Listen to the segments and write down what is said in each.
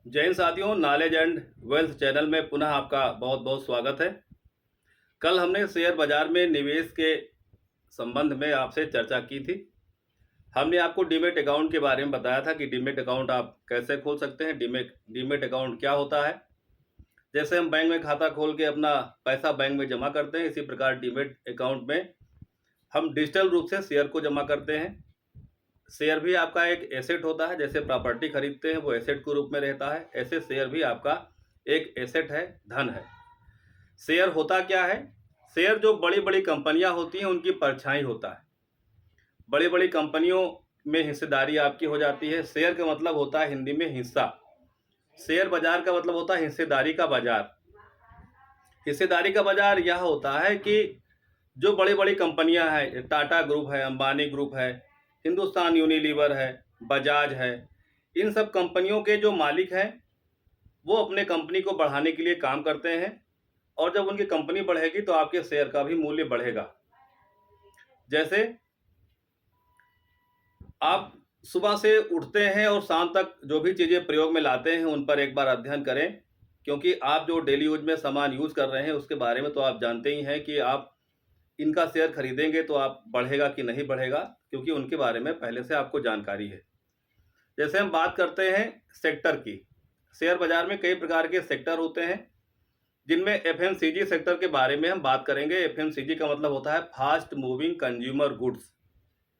जय हिंद साथियों, knowledge and wealth channel में पुनः आपका बहुत बहुत स्वागत है। कल हमने शेयर बाजार में निवेश के संबंध में आपसे चर्चा की थी। हमने आपको डीमेट अकाउंट के बारे में बताया था कि डीमेट अकाउंट आप कैसे खोल सकते हैं। डीमेट अकाउंट क्या होता है। जैसे हम बैंक में खाता खोल के अपना पैसा बैंक में जमा करते हैं, इसी प्रकार डीमेट अकाउंट में हम डिजिटल रूप से शेयर को जमा करते हैं। शेयर भी आपका एक एसेट होता है। जैसे प्रॉपर्टी खरीदते हैं वो एसेट के रूप में रहता है, ऐसे शेयर भी आपका एक एसेट है, धन है। शेयर होता क्या है? शेयर जो बड़ी बड़ी कंपनियां होती हैं उनकी परछाई होता है। बड़ी बड़ी कंपनियों में हिस्सेदारी आपकी हो जाती है। शेयर का मतलब होता है हिंदी में हिस्सा। शेयर बाजार का मतलब होता है हिस्सेदारी का बाजार। हिस्सेदारी का बाजार यह होता है कि जो बड़ी बड़ी कंपनियां हैं, टाटा ग्रुप है, अंबानी ग्रुप है, हिंदुस्तान यूनिलीवर है, बजाज है, इन सब कंपनियों के जो मालिक हैं वो अपने कंपनी को बढ़ाने के लिए काम करते हैं। और जब उनकी कंपनी बढ़ेगी तो आपके शेयर का भी मूल्य बढ़ेगा। जैसे आप सुबह से उठते हैं और शाम तक जो भी चीज़ें प्रयोग में लाते हैं उन पर एक बार अध्ययन करें, क्योंकि आप जो डेली यूज में सामान यूज कर रहे हैं उसके बारे में तो आप जानते ही हैं कि आप इनका शेयर खरीदेंगे तो आप बढ़ेगा कि नहीं बढ़ेगा, क्योंकि उनके बारे में पहले से आपको जानकारी है। जैसे हम बात करते हैं सेक्टर की। शेयर बाजार में कई प्रकार के सेक्टर होते हैं, जिनमें एफएमसीजी सेक्टर के बारे में हम बात करेंगे। एफएमसीजी का मतलब होता है फास्ट मूविंग कंज्यूमर गुड्स,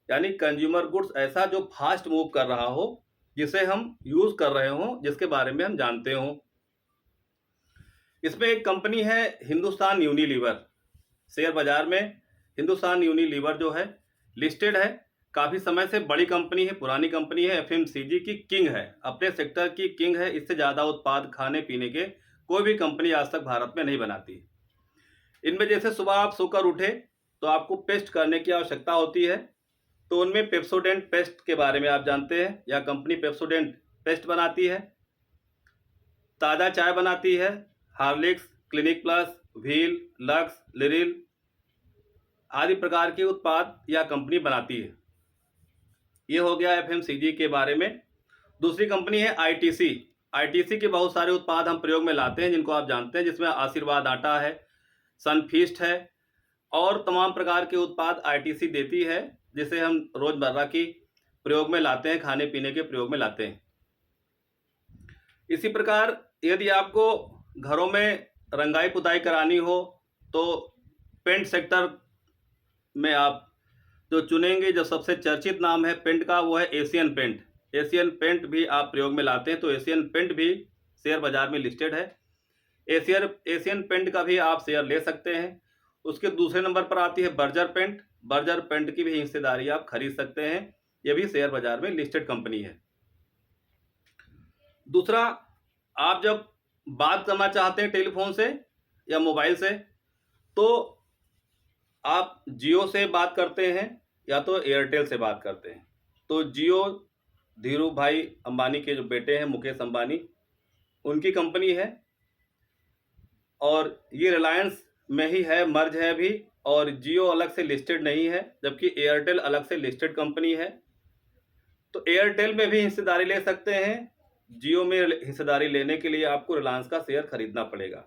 यानी कंज्यूमर गुड्स ऐसा जो फास्ट मूव कर रहा हो, जिसे हम यूज कर रहे हो, जिसके बारे में हम जानते हो। इसमें एक कंपनी है हिंदुस्तान यूनिलीवर। शेयर बाजार में हिंदुस्तान यूनिलीवर जो है लिस्टेड है, काफ़ी समय से बड़ी कंपनी है, पुरानी कंपनी है, एफएमसीजी की किंग है, अपने सेक्टर की किंग है। इससे ज़्यादा उत्पाद खाने पीने के कोई भी कंपनी आज तक भारत में नहीं बनाती। इनमें जैसे सुबह आप सोकर उठे तो आपको पेस्ट करने की आवश्यकता होती है, तो उनमें पेप्सोडेंट पेस्ट के बारे में आप जानते हैं। यह कंपनी पेप्सोडेंट पेस्ट बनाती है, ताज़ा चाय बनाती है, Horlicks, clinic plus, wheel, lux, Liril आदि प्रकार के उत्पाद यह कंपनी बनाती है। ये हो गया एफएमसीजी के बारे में। दूसरी कंपनी है आईटीसी। आईटीसी के बहुत सारे उत्पाद हम प्रयोग में लाते हैं, जिनको आप जानते हैं, जिसमें आशीर्वाद आटा है, सनफीस्ट है और तमाम प्रकार के उत्पाद आईटीसी देती है, जिसे हम रोजमर्रा की प्रयोग में लाते हैं, खाने पीने के प्रयोग में लाते हैं। इसी प्रकार यदि आपको घरों में रंगाई पुताई करानी हो तो पेंट सेक्टर में आप जो चुनेंगे, जो सबसे चर्चित नाम है पेंट का, वो है एशियन पेंट। एशियन पेंट भी आप प्रयोग में लाते हैं, तो एशियन पेंट भी शेयर बाजार में लिस्टेड है। एशियन पेंट का भी आप शेयर ले सकते हैं। उसके दूसरे नंबर पर आती है बर्जर पेंट। बर्जर पेंट की भी हिस्सेदारी आप खरीद सकते हैं, यह भी शेयर बाजार में लिस्टेड कंपनी है। दूसरा, आप जब बात करना चाहते हैं टेलीफोन से या मोबाइल से, तो आप जियो से बात करते हैं या तो एयरटेल से बात करते हैं। तो जियो धीरू भाई अंबानी के जो बेटे हैं, मुकेश अंबानी, उनकी कंपनी है और ये रिलायंस में ही है, मर्ज है अभी। और जियो अलग से लिस्टेड नहीं है, जबकि एयरटेल अलग से लिस्टेड कंपनी है। तो एयरटेल में भी हिस्सेदारी ले सकते हैं। जियो में हिस्सेदारी लेने के लिए आपको रिलायंस का शेयर खरीदना पड़ेगा।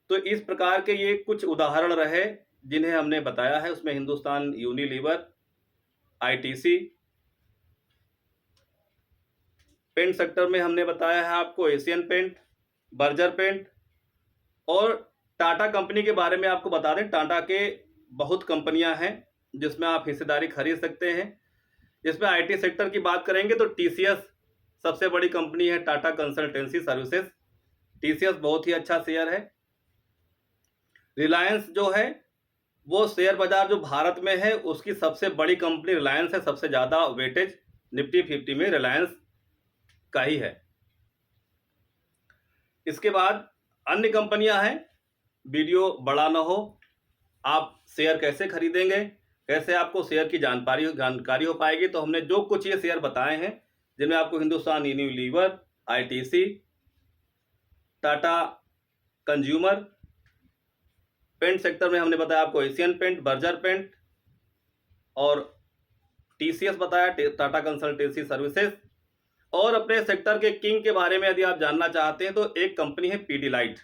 तो इस प्रकार के ये कुछ उदाहरण रहे जिन्हें हमने बताया है। उसमें Hindustan Unilever, ITC, paint sector में हमने बताया है आपको एशियन पेंट, बर्जर पेंट और टाटा कंपनी के बारे में आपको बता दें। टाटा के बहुत कंपनियां हैं जिसमें आप हिस्सेदारी खरीद सकते हैं। इसमें आईटी सेक्टर की बात करेंगे तो टीसीएस सबसे बड़ी कंपनी है, टाटा कंसल्टेंसी सर्विसेज। टीसीएस बहुत ही अच्छा शेयर है। रिलायंस जो है वो शेयर बाजार जो भारत में है उसकी सबसे बड़ी कंपनी रिलायंस है। सबसे ज़्यादा वेटेज निफ्टी 50 में रिलायंस का ही है। इसके बाद अन्य कंपनियां हैं। वीडियो बड़ा ना हो, आप शेयर कैसे खरीदेंगे, कैसे आपको शेयर की जानकारी हो पाएगी, तो हमने जो कुछ ये शेयर बताए हैं, जिनमें आपको Hindustan Unilever, ITC, Tata consumer, paint sector में हमने बताया आपको एशियन पेंट, बर्जर पेंट और टीसीएस बताया, टाटा कंसल्टेंसी सर्विसेज। और अपने सेक्टर के किंग के बारे में यदि आप जानना चाहते हैं तो एक कंपनी है पीडीलाइट।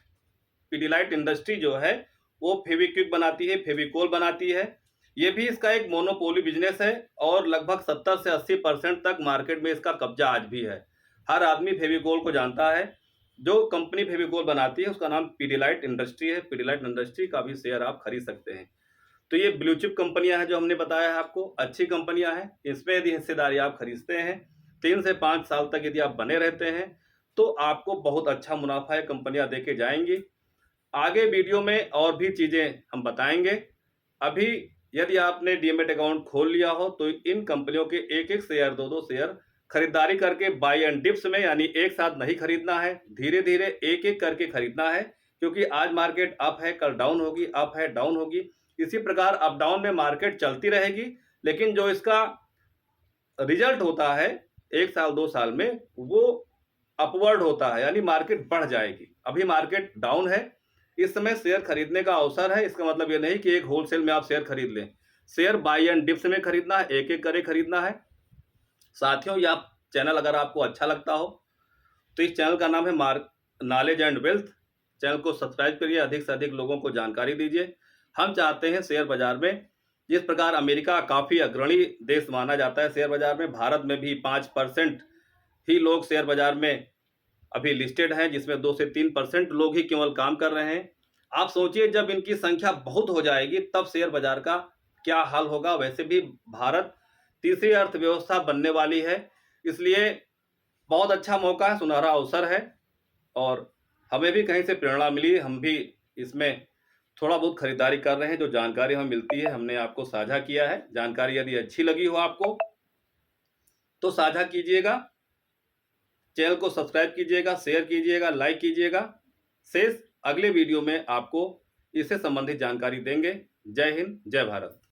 पीडीलाइट इंडस्ट्री जो है वो फेविक्विक बनाती है, फेविकोल बनाती है। ये भी इसका एक मोनोपोली बिजनेस है और लगभग 70 से 80% तक मार्केट में इसका कब्जा आज भी है। हर आदमी फेविकोल को जानता है। जो कंपनी फेविकोल बनाती है उसका नाम पीडीलाइट इंडस्ट्री है। पीडीलाइट इंडस्ट्री का भी शेयर आप खरीद सकते हैं। तो ये ब्लू चिप कंपनियां हैं जो हमने बताया है आपको, अच्छी कंपनियां हैं। इसमें यदि हिस्सेदारी आप खरीदते हैं 3 से 5 साल तक यदि आप बने रहते हैं तो आपको बहुत अच्छा मुनाफा ये कंपनियां देके जाएंगी। आगे वीडियो में और भी चीज़ें हम बताएंगे। अभी यदि आपने डीमैट अकाउंट खोल लिया हो तो इन कंपनियों के एक एक शेयर, दो दो शेयर खरीदारी करके बाय एंड डिप्स में, यानी एक साथ नहीं खरीदना है, धीरे धीरे एक एक करके खरीदना है। क्योंकि आज मार्केट अप है, कल डाउन होगी, अप है, डाउन होगी। इसी प्रकार अप डाउन में मार्केट चलती रहेगी, लेकिन जो इसका रिजल्ट होता है 1 साल 2 साल में वो अपवर्ड होता है, यानी मार्केट बढ़ जाएगी। अभी मार्केट डाउन है, इस समय शेयर खरीदने का अवसर है। इसका मतलब ये नहीं कि एक होलसेल में आप शेयर खरीद लें। शेयर बाय एंड डिप्स में खरीदना है, एक एक करे खरीदना है। साथियों, यह चैनल अगर आपको अच्छा लगता हो तो इस चैनल का नाम है नॉलेज एंड वेल्थ। चैनल को सब्सक्राइब करिए, अधिक से अधिक लोगों को जानकारी दीजिए। हम चाहते हैं शेयर बाजार में, जिस प्रकार अमेरिका काफ़ी अग्रणी देश माना जाता है शेयर बाजार में, भारत में भी 5% ही लोग शेयर बाजार में अभी लिस्टेड हैं, जिसमें 2 से 3% लोग ही केवल काम कर रहे हैं। आप सोचिए जब इनकी संख्या बहुत हो जाएगी तब शेयर बाजार का क्या हाल होगा। वैसे भी भारत तीसरी अर्थव्यवस्था बनने वाली है, इसलिए बहुत अच्छा मौका है, सुनहरा अवसर है। और हमें भी कहीं से प्रेरणा मिली, हम भी इसमें थोड़ा बहुत खरीदारी कर रहे हैं। जो जानकारी हमें मिलती है हमने आपको साझा किया है। जानकारी यदि अच्छी लगी हो आपको तो साझा कीजिएगा, चैनल को सब्सक्राइब कीजिएगा, शेयर कीजिएगा, लाइक कीजिएगा। शेष अगले वीडियो में आपको इससे संबंधित जानकारी देंगे। जय हिंद, जय भारत।